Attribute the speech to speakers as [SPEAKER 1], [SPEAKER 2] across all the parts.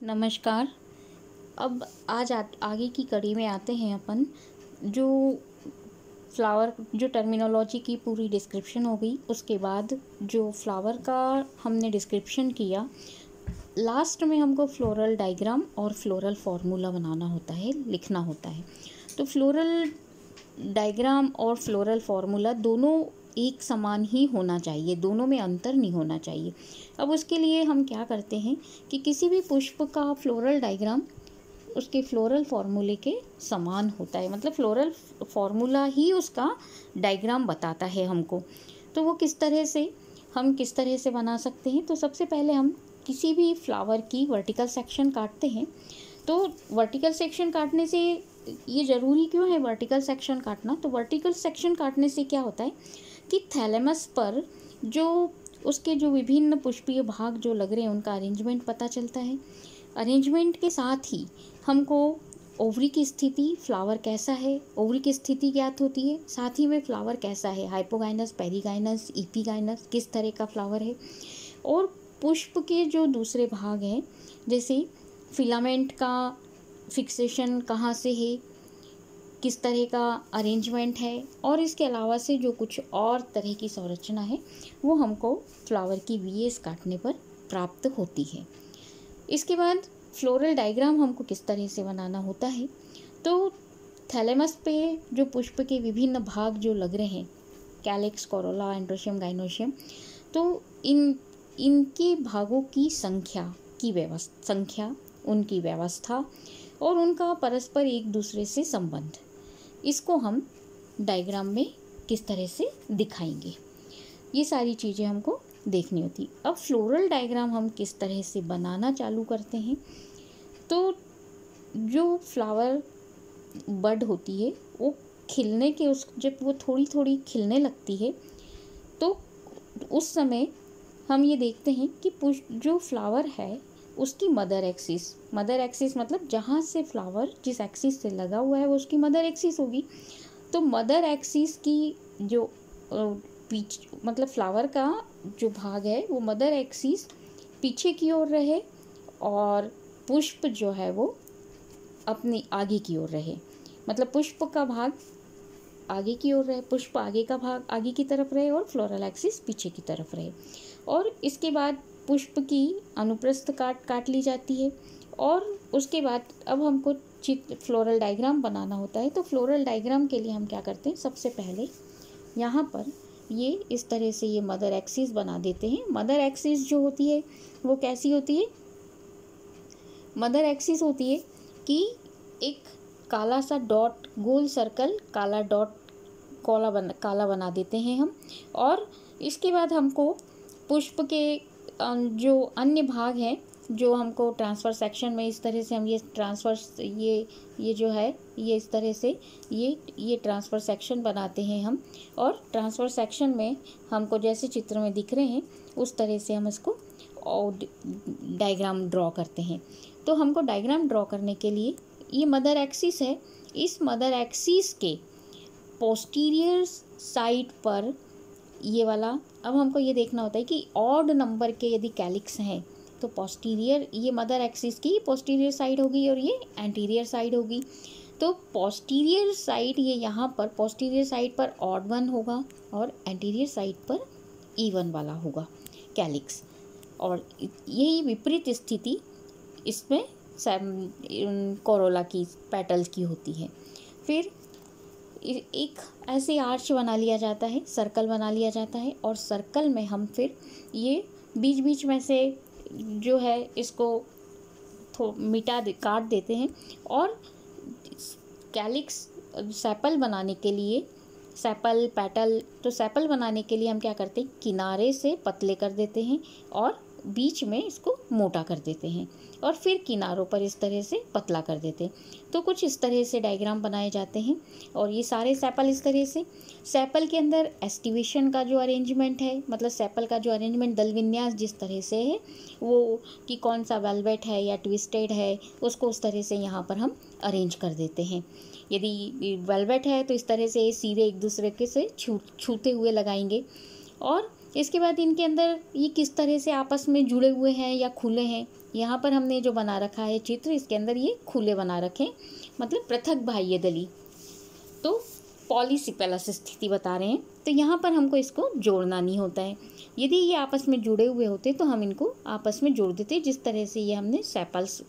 [SPEAKER 1] नमस्कार। अब आज आगे की कड़ी में आते हैं अपन। जो फ्लावर जो टर्मिनोलॉजी की पूरी डिस्क्रिप्शन हो गई, उसके बाद जो फ्लावर का हमने डिस्क्रिप्शन किया, लास्ट में हमको फ्लोरल डायग्राम और फ्लोरल फार्मूला बनाना होता है, लिखना होता है। तो फ्लोरल डायग्राम और फ्लोरल फार्मूला दोनों एक समान ही होना चाहिए, दोनों में अंतर नहीं होना चाहिए। अब उसके लिए हम क्या करते हैं कि किसी भी पुष्प का फ्लोरल डायग्राम उसके फ्लोरल फार्मूले के समान होता है, मतलब फ्लोरल फार्मूला ही उसका डायग्राम बताता है हमको। तो वो किस तरह से बना सकते हैं। तो सबसे पहले हम किसी भी फ्लावर की वर्टिकल सेक्शन काटते हैं। तो वर्टिकल सेक्शन काटने से ये ज़रूरी क्यों है वर्टिकल सेक्शन काटना? तो वर्टिकल सेक्शन काटने से क्या होता है कि थैलेमस पर जो उसके जो विभिन्न पुष्पीय भाग जो लग रहे हैं उनका अरेंजमेंट पता चलता है। अरेंजमेंट के साथ ही हमको ओवरी की स्थिति, फ्लावर कैसा है, ओवरी की स्थिति ज्ञात होती है। साथ ही में फ्लावर कैसा है, हाइपोगाइनस, पेरिगाइनस, इपीगाइनस, किस तरह का फ्लावर है। और पुष्प के जो दूसरे भाग हैं, जैसे फिलामेंट का फिक्सेशन कहाँ से है, किस तरह का अरेंजमेंट है, और इसके अलावा से जो कुछ और तरह की संरचना है वो हमको फ्लावर की वीएस काटने पर प्राप्त होती है। इसके बाद फ्लोरल डायग्राम हमको किस तरह से बनाना होता है। तो थैलेमस पे जो पुष्प के विभिन्न भाग जो लग रहे हैं, कैलिक्स, कोरोला, एंड्रोशियम, गाइनोशियम, तो इनके भागों की संख्या, उनकी व्यवस्था और उनका परस्पर एक दूसरे से संबंध, इसको हम डायग्राम में किस तरह से दिखाएंगे, ये सारी चीज़ें हमको देखनी होती। अब फ्लोरल डायग्राम हम किस तरह से बनाना चालू करते हैं। तो जो फ्लावर बड होती है वो खिलने के जब वो थोड़ी थोड़ी खिलने लगती है तो उस समय हम ये देखते हैं कि जो फ्लावर है उसकी मदर एक्सिस मतलब जहाँ से फ्लावर जिस एक्सिस से लगा हुआ है वो उसकी मदर एक्सिस होगी। तो मदर एक्सिस की जो मतलब फ्लावर का जो भाग है वो मदर एक्सिस पीछे की ओर रहे और पुष्प जो है वो अपनी आगे की ओर रहे, मतलब पुष्प का भाग आगे की ओर रहे, पुष्प आगे का भाग आगे की तरफ रहे और फ्लोरल एक्सिस पीछे की तरफ रहे। और इसके बाद पुष्प की अनुप्रस्थ काट ली जाती है। और उसके बाद अब हमको फ्लोरल डायग्राम बनाना होता है। तो फ्लोरल डायग्राम के लिए हम क्या करते हैं, सबसे पहले यहाँ पर ये इस तरह से ये मदर एक्सिस बना देते हैं। मदर एक्सिस जो होती है वो कैसी होती है, मदर एक्सिस होती है कि एक काला सा डॉट, गोल सर्कल, काला डॉट, काला बना देते हैं हम। और इसके बाद हमको पुष्प के जो अन्य भाग हैं जो हमको ट्रांसफ़र सेक्शन में इस तरह से हम ये जो है ये इस तरह से ये ट्रांसफ़र सेक्शन बनाते हैं हम। और ट्रांसफ़र सेक्शन में हमको जैसे चित्र में दिख रहे हैं उस तरह से हम इसको डायग्राम ड्रॉ करते हैं। तो हमको डायग्राम ड्रॉ करने के लिए ये मदर एक्सिस है, इस मदर एक्सिस के पोस्टीरियर साइड पर ये वाला, अब हमको ये देखना होता है कि ऑड नंबर के यदि कैलिक्स हैं तो पोस्टीरियर, ये मदर एक्सिस की पोस्टीरियर साइड होगी और ये एंटीरियर साइड होगी। तो पोस्टीरियर साइड ये यहाँ पर पोस्टीरियर साइड पर ऑड वन होगा और एंटीरियर साइड पर इवन वाला होगा कैलिक्स। और यही विपरीत स्थिति इसमें कोरोला की पेटल्स की होती है। फिर एक ऐसे आर्च बना लिया जाता है, सर्कल बना लिया जाता है और सर्कल में हम फिर ये बीच बीच में से जो है इसको काट देते हैं। और कैलिक्स सेपल बनाने के लिए, सेपल पेटल, तो सेपल बनाने के लिए हम क्या करते हैं, किनारे से पतले कर देते हैं और बीच में इसको मोटा कर देते हैं और फिर किनारों पर इस तरह से पतला कर देते हैं। तो कुछ इस तरह से डायग्राम बनाए जाते हैं। और ये सारे सेपल इस तरह से, सेपल के अंदर एस्टिवेशन का जो अरेंजमेंट है, मतलब सेपल का जो अरेंजमेंट, दल विन्यास जिस तरह से है वो कि कौन सा वेलवेट है या ट्विस्टेड है, उसको उस तरह से यहाँ पर हम अरेंज कर देते हैं। यदि वेलवेट है तो इस तरह से सीधे एक दूसरे के से छूते हुए लगाएंगे। और इसके बाद इनके अंदर ये किस तरह से आपस में जुड़े हुए हैं या खुले हैं यहाँ पर हमने जो बना रखा है चित्र, इसके अंदर ये खुले बना रखे, मतलब पृथक बाह्य दली, तो पॉलीसिपेलस स्थिति बता रहे हैं। तो यहाँ पर हमको इसको जोड़ना नहीं होता है। यदि ये आपस में जुड़े हुए होते तो हम इनको आपस में जोड़ देते, जिस तरह से ये हमने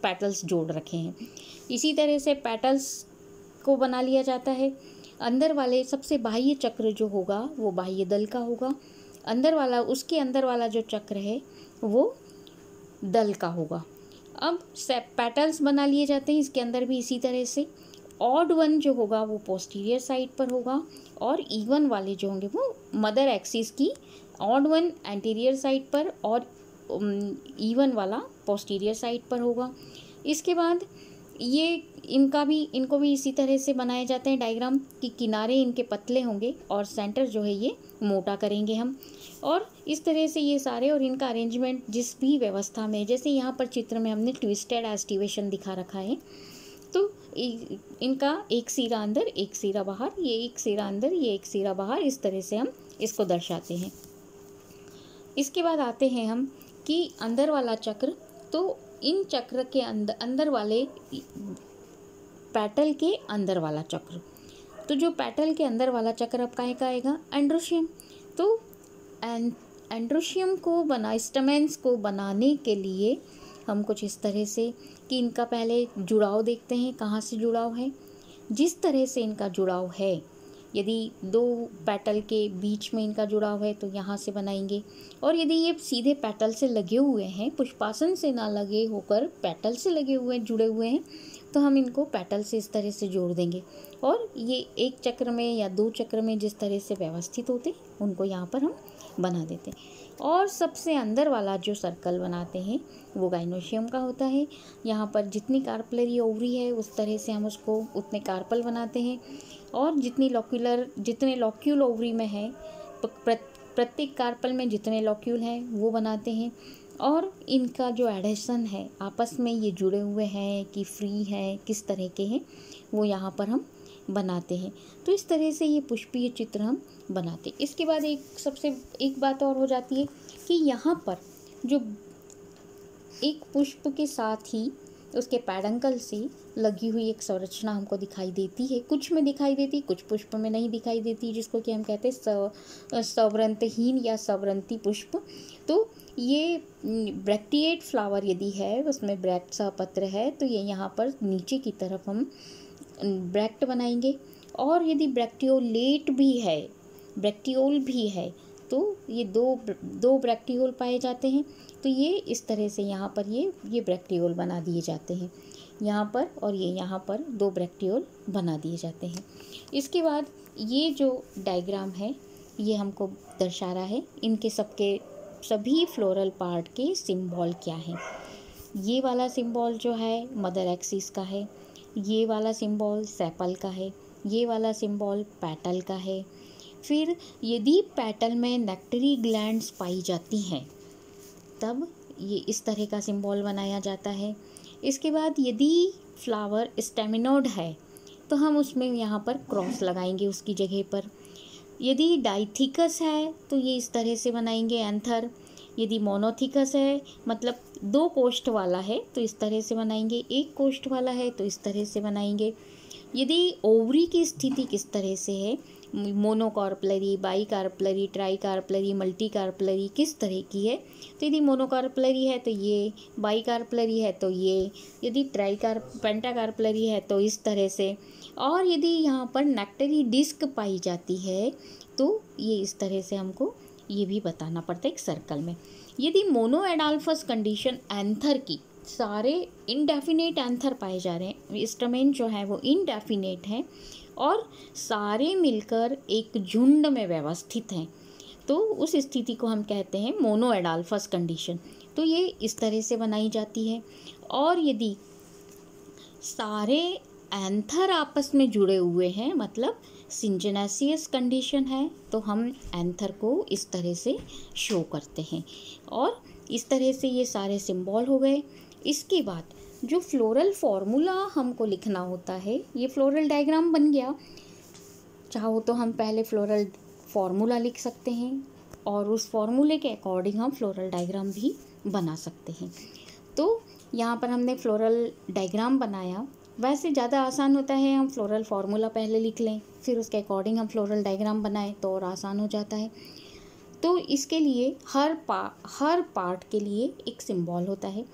[SPEAKER 1] पेटल्स जोड़ रखे हैं। इसी तरह से पेटल्स को बना लिया जाता है। अंदर वाले सबसे बाह्य चक्र जो होगा वो बाह्य दल का होगा, अंदर वाला, उसके अंदर वाला जो चक्र है वो दल का होगा। अब पेटल्स बना लिए जाते हैं इसके अंदर भी इसी तरह से। ऑड वन जो होगा वो पोस्टीरियर साइड पर होगा और इवन वाले जो होंगे वो मदर एक्सिस की, ऑड वन एंटीरियर साइड पर और इवन वाला पोस्टीरियर साइड पर होगा। इसके बाद ये इनको भी इसी तरह से बनाए जाते हैं डायग्राम कि किनारे इनके पतले होंगे और सेंटर जो है ये मोटा करेंगे हम। और इस तरह से ये सारे और इनका अरेंजमेंट जिस भी व्यवस्था में, जैसे यहाँ पर चित्र में हमने ट्विस्टेड एस्टिवेशन दिखा रखा है, तो इनका एक सिरा अंदर एक सिरा बाहर, ये एक सिरा अंदर ये एक सिरा बाहर, इस तरह से हम इसको दर्शाते हैं। इसके बाद आते हैं हम कि अंदर वाला चक्र, तो इन चक्र के अंदर वाले पेटल के अंदर वाला चक्र, तो जो पेटल के अंदर वाला चक्र अब काहे का आएगा, एंड्रोशियम। तो एंड्रोशियम को स्टमेंस को बनाने के लिए हम कुछ इस तरह से कि इनका पहले जुड़ाव देखते हैं, कहाँ से जुड़ाव है। जिस तरह से इनका जुड़ाव है, यदि दो पेटल के बीच में इनका जुड़ाव है तो यहाँ से बनाएंगे, और यदि ये सीधे पेटल से लगे हुए हैं, पुष्पासन से ना लगे होकर पेटल से लगे हुए जुड़े हुए हैं, तो हम इनको पेटल से इस तरह से जोड़ देंगे और ये एक चक्र में या दो चक्र में जिस तरह से व्यवस्थित होते उनको यहाँ पर हम बना देते हैं। और सबसे अंदर वाला जो सर्कल बनाते हैं वो गाइनोशियम का होता है। यहाँ पर जितनी कार्पलरी ओवरी है उस तरह से हम उसको उतने कार्पल बनाते हैं, और जितने लॉक्यूल ओवरी में है, प्रत्येक कार्पल में जितने लॉक्यूल हैं वो बनाते हैं। और इनका जो एडेशन है, आपस में ये जुड़े हुए हैं कि फ्री हैं, किस तरह के हैं, वो यहाँ पर हम बनाते हैं। तो इस तरह से ये पुष्पीय चित्र हम बनाते हैं। इसके बाद एक बात और हो जाती है कि यहाँ पर जो एक पुष्प के साथ ही उसके पैडंकल से लगी हुई एक संरचना हमको दिखाई देती है, कुछ में दिखाई देती, कुछ पुष्प में नहीं दिखाई देती, जिसको कि हम कहते हैं सवृंतहीन या सवृंती पुष्प। तो ये ब्रैक्टिएट फ्लावर यदि है, उसमें ब्रैक्ट सा पत्र है, तो ये यहाँ पर नीचे की तरफ हम ब्रैक्ट बनाएंगे। और यदि ब्रैक्टियोलेट भी है, ब्रैक्टियोल भी है, तो ये दो ब्रैक्टियोल पाए जाते हैं। तो ये इस तरह से यहाँ पर ये ब्रैक्टियोल बना दिए जाते हैं यहाँ पर, और ये यहाँ पर दो ब्रैक्टियोल बना दिए जाते हैं। इसके बाद ये जो डायग्राम है ये हमको दर्शा रहा है इनके सभी फ्लोरल पार्ट के सिंबल क्या हैं। ये वाला सिंबल जो है मदर एक्सिस का है, ये वाला सिंबल सेपल का है, ये वाला सिंबल पेटल का है। फिर यदि पेटल में नेक्टरी ग्लैंड्स पाई जाती हैं तब ये इस तरह का सिंबल बनाया जाता है। इसके बाद यदि फ्लावर स्टेमिनोड है तो हम उसमें यहाँ पर क्रॉस लगाएंगे उसकी जगह पर। यदि डाइथिकस है तो ये इस तरह से बनाएंगे एंथर। यदि मोनोथिकस है, मतलब दो कोष्ठ वाला है, तो इस तरह से बनाएंगे। एक कोष्ठ वाला है तो इस तरह से बनाएंगे। यदि ओवरी की स्थिति किस तरह से है, मोनोकार्पलरी, बाईकार्पलरी, ट्राईकार्पलरी, मल्टीकार्पलरी किस तरह की है, तो यदि मोनोकार्पलरी है तो ये, बाईकार्पलरी है तो ये, यदि पेंटाकार्पलरी है तो इस तरह से। और यदि यहाँ पर नेक्टरी डिस्क पाई जाती है तो ये इस तरह से हमको ये भी बताना पड़ता है एक सर्कल में। यदि मोनोएडाल्फस कंडीशन एंथर की, सारे इनडेफिनेट एंथर पाए जा रहे हैं, स्टमेन जो है वो इनडेफिनेट है और सारे मिलकर एक झुंड में व्यवस्थित हैं, तो उस स्थिति को हम कहते हैं मोनोएडाल्फस कंडीशन। तो ये इस तरह से बनाई जाती है। और यदि सारे एंथर आपस में जुड़े हुए हैं, मतलब सिंजेनेसियस कंडीशन है, तो हम एंथर को इस तरह से शो करते हैं। और इस तरह से ये सारे सिंबल हो गए। इसके बाद जो फ्लोरल फॉर्मूला हमको लिखना होता है, ये फ्लोरल डायग्राम बन गया। चाहो तो हम पहले फ्लोरल फॉर्मूला लिख सकते हैं और उस फॉर्मूले के अकॉर्डिंग हम फ्लोरल डायग्राम भी बना सकते हैं। तो यहाँ पर हमने फ्लोरल डायग्राम बनाया। वैसे ज़्यादा आसान होता है हम फ्लोरल फार्मूला पहले लिख लें, फिर उसके अकॉर्डिंग हम फ्लोरल डायग्राम बनाएं तो और आसान हो जाता है। तो इसके लिए हर पार्ट के लिए एक सिंबल होता है।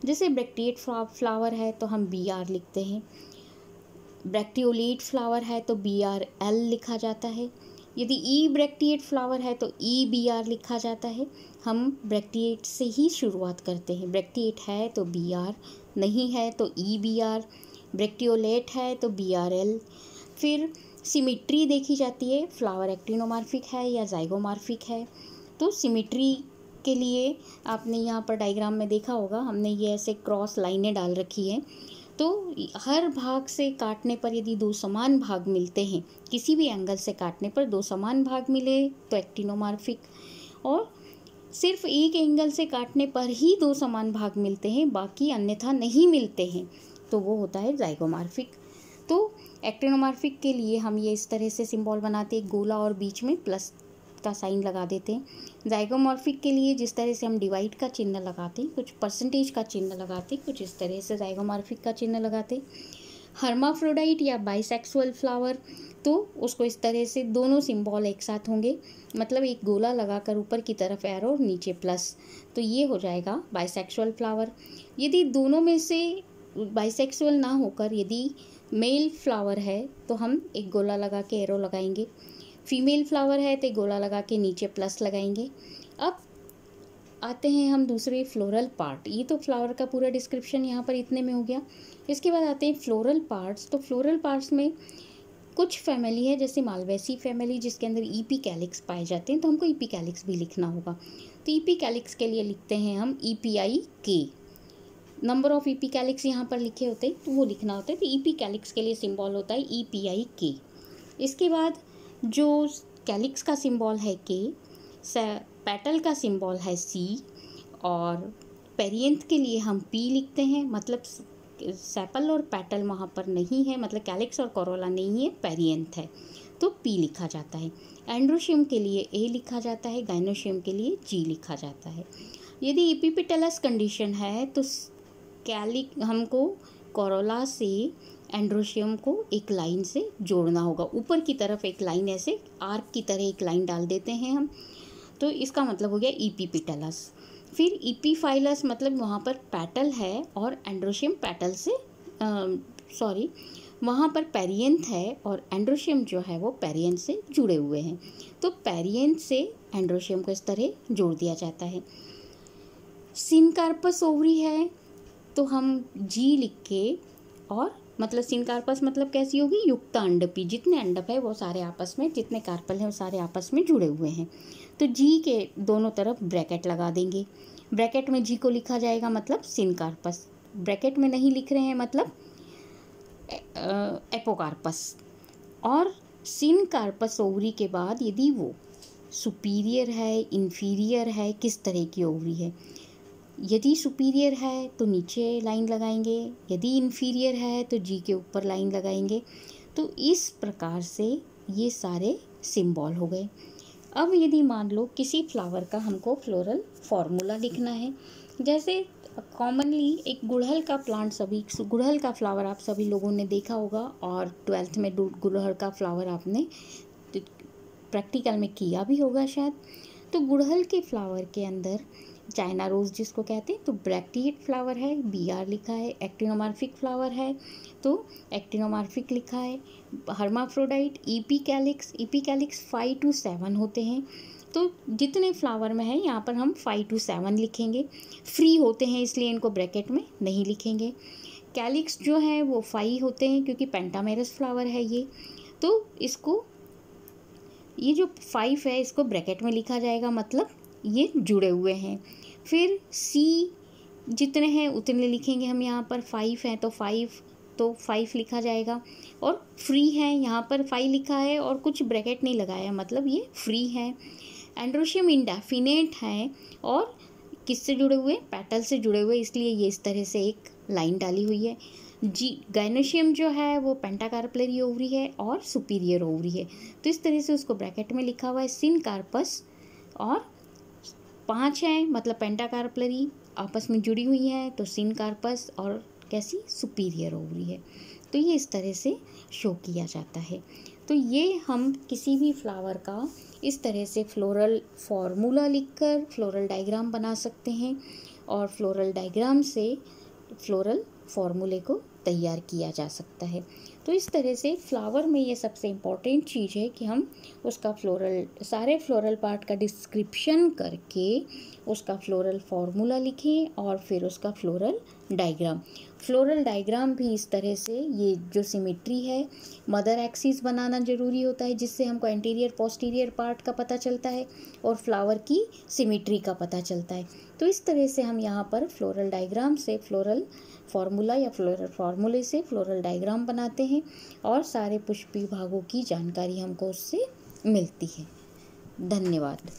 [SPEAKER 1] जैसे ब्रैक्टिएट फ्लावर है तो हम BR लिखते हैं, ब्रैक्टियोलेट फ्लावर है तो BRL लिखा जाता है। यदि ई ब्रैक्टिएट फ्लावर है तो EBR लिखा जाता है। हम ब्रैक्टिएट से ही शुरुआत करते हैं। ब्रैक्टिएट है तो BR, नहीं है तो EBR, ब्रैक्टियोलेट है तो BRL। फिर सिमिट्री देखी जाती है, फ्लावर एक्टिनोमॉर्फिक है या जाइगोमॉर्फिक है। तो सिमिट्री के लिए आपने यहाँ पर डायग्राम में देखा होगा, हमने ये ऐसे क्रॉस लाइनें डाल रखी है। तो हर भाग से काटने पर यदि दो समान भाग मिलते हैं, किसी भी एंगल से काटने पर दो समान भाग मिले तो एक्टिनोमॉर्फिक, और सिर्फ एक एंगल से काटने पर ही दो समान भाग मिलते हैं, बाकी अन्यथा नहीं मिलते हैं, तो वो होता है जाइगोमॉर्फिक। तो एक्टिनोमॉर्फिक के लिए हम ये इस तरह से सिंबल बनाते हैं, गोला और बीच में प्लस का साइन लगा देते हैं। जाइगोमॉर्फिक के लिए जिस तरह से हम डिवाइड का चिन्ह लगाते हैं, कुछ परसेंटेज का चिन्ह लगाते हैं, कुछ इस तरह से जाइगोमॉर्फिक का चिन्ह लगाते हैं। हर्माफ्रोडाइट या बाइसेक्सुअल फ्लावर, तो उसको इस तरह से दोनों सिंबल एक साथ होंगे, मतलब एक गोला लगाकर ऊपर की तरफ एरो और नीचे प्लस, तो ये हो जाएगा बाइसेक्सुअल फ्लावर। यदि दोनों में से बाइसेक्सुअल ना होकर यदि मेल फ्लावर है तो हम एक गोला लगा के एरो लगाएंगे, फीमेल फ्लावर है तो गोला लगा के नीचे प्लस लगाएंगे। अब आते हैं हम दूसरे फ्लोरल पार्ट। ये तो फ्लावर का पूरा डिस्क्रिप्शन यहाँ पर इतने में हो गया। इसके बाद आते हैं फ्लोरल पार्ट्स। तो फ्लोरल पार्ट्स में कुछ फैमिली है, जैसे मालवेसी फैमिली जिसके अंदर ईपीकैलिक्स पाए जाते हैं, तो हमको ईपीकैलिक्स भी लिखना होगा। तो ईपीकैलिक्स के लिए लिखते हैं हम EPIK। नंबर ऑफ EPIK यहाँ पर लिखे होते हैं तो वो लिखना होता है। तो EPIK के लिए सिंबल होता है EPIK। इसके बाद जो कैलिक्स का सिंबल है K, पेटल का सिंबल है C, और पेरियंथ के लिए हम P लिखते हैं, मतलब सेपल और पेटल वहाँ पर नहीं है, मतलब कैलिक्स और कोरोला नहीं है, पेरियंथ है, तो P लिखा जाता है। एंड्रोशियम के लिए A लिखा जाता है, गाइनोशियम के लिए G लिखा जाता है। यदि एपिपेटलस कंडीशन है तो हमको कोरोला से एंड्रोशियम को एक लाइन से जोड़ना होगा, ऊपर की तरफ एक लाइन ऐसे आर्क की तरह एक लाइन डाल देते हैं हम, तो इसका मतलब हो गया एपिपेटलस। फिर एपीफाइलस, मतलब वहाँ पर पेटल है और एंड्रोशियम पेटल से वहाँ पर पेरियंथ है और एंड्रोशियम जो है वो पेरियंथ से जुड़े हुए हैं, तो पेरियंथ से एंड्रोशियम को इस तरह जोड़ दिया जाता है। सिनकार्पस ओवरी है तो हम G लिख के, और मतलब सिनकार्पस मतलब कैसी होगी, युक्त अंडपी, जितने अंडप है वो सारे आपस में, जितने कार्पल हैं वो सारे आपस में जुड़े हुए हैं, तो G के दोनों तरफ ब्रैकेट लगा देंगे। ब्रैकेट में G को लिखा जाएगा मतलब सिनकार्पस, ब्रैकेट में नहीं लिख रहे हैं मतलब एपोकार्पस। और सिनकार्पस ओवरी के बाद यदि वो सुपीरियर है, इन्फीरियर है, किस तरह की ओवरी है, यदि सुपीरियर है तो नीचे लाइन लगाएंगे, यदि इन्फीरियर है तो G के ऊपर लाइन लगाएंगे। तो इस प्रकार से ये सारे सिंबल हो गए। अब यदि मान लो किसी फ्लावर का हमको फ्लोरल फार्मूला लिखना है, जैसे कॉमनली एक गुड़हल का प्लांट, गुड़हल का फ्लावर आप सभी लोगों ने देखा होगा, और 12th में गुड़हल का फ्लावर आपने प्रैक्टिकल में किया भी होगा शायद। तो गुड़हल के फ्लावर के अंदर चाइना रोज़ जिसको कहते हैं, तो ब्रैक्टिएट फ्लावर है, BR लिखा है। एक्टिनोमॉर्फिक फ्लावर है तो एक्टिनोमॉर्फिक लिखा है। हर्माफ्रोडाइट, EPIK 5 to 7 होते हैं, तो जितने फ्लावर में है यहाँ पर हम 5 to 7 लिखेंगे। फ्री होते हैं इसलिए इनको ब्रैकेट में नहीं लिखेंगे। कैलिक्स जो है वो 5 होते हैं क्योंकि पेंटामेरस फ्लावर है ये, तो इसको, ये जो 5 है इसको ब्रैकेट में लिखा जाएगा, मतलब ये जुड़े हुए हैं। फिर C जितने हैं उतने लिखेंगे हम, यहाँ पर 5 हैं तो 5 लिखा जाएगा, और फ्री है यहाँ पर 5 लिखा है और कुछ ब्रैकेट नहीं लगाया, मतलब ये फ्री है। एंड्रोशियम इंडेफिनेट है और किससे जुड़े हुए, पेटल से जुड़े हुए, इसलिए ये इस तरह से एक लाइन डाली हुई है। गाइनोशियम जो है वो पेंटाकार्पलरी ओवरी है और सुपीरियर ओवरी है, तो इस तरह से उसको ब्रैकेट में लिखा हुआ है। सिनकार्पस और 5 हैं मतलब पेंटाकार्पलरी, आपस में जुड़ी हुई हैं तो सिनकार्पस और कैसी सुपीरियर ओवरी है। तो ये इस तरह से शो किया जाता है। तो ये हम किसी भी फ्लावर का इस तरह से फ्लोरल फॉर्मूला लिखकर फ्लोरल डायग्राम बना सकते हैं और फ्लोरल डायग्राम से फ्लोरल फॉर्मूले को तैयार किया जा सकता है। तो इस तरह से फ्लावर में ये सबसे इम्पॉर्टेंट चीज़ है कि हम उसका सारे फ्लोरल पार्ट का डिस्क्रिप्शन करके उसका फ्लोरल फॉर्मूला लिखें और फिर उसका फ्लोरल डायग्राम भी इस तरह से, ये जो सिमेट्री है मदर एक्सिस बनाना ज़रूरी होता है जिससे हमको एंटीरियर पोस्टीरियर पार्ट का पता चलता है और फ्लावर की सिमेट्री का पता चलता है। तो इस तरह से हम यहाँ पर फ्लोरल डायग्राम से फ्लोरल फॉर्मूला या फ्लोरल फॉर्मूले से फ्लोरल डायग्राम बनाते हैं और सारे पुष्पीय भागों की जानकारी हमको उससे मिलती है। धन्यवाद।